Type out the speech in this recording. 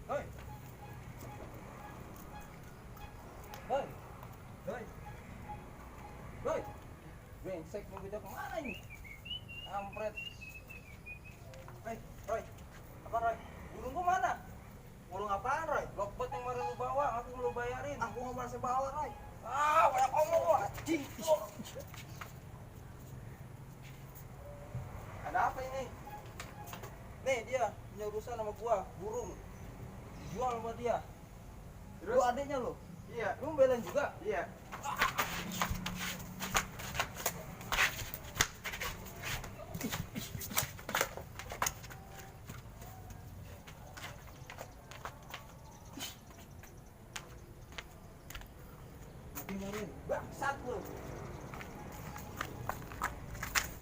Hoi, hoi, hoi, hoi. Brengsek mau kita kemana ini? Ampret. Hei, Roy. Apa Roy? Burung gua mana? Burung apaan, Roy? Lokbet yang kemarin lu bawa, aku belum bayarin. Aku nggak merasa bawa, Roy. Ah, banyak omong lu, anjing. Ada apa ini? Nih dia punya urusan sama gua, burung. Dijual sama dia. Terus? Lu adiknya lu. Iya, Lu belain juga? iya. Dengerin, bangsat lu.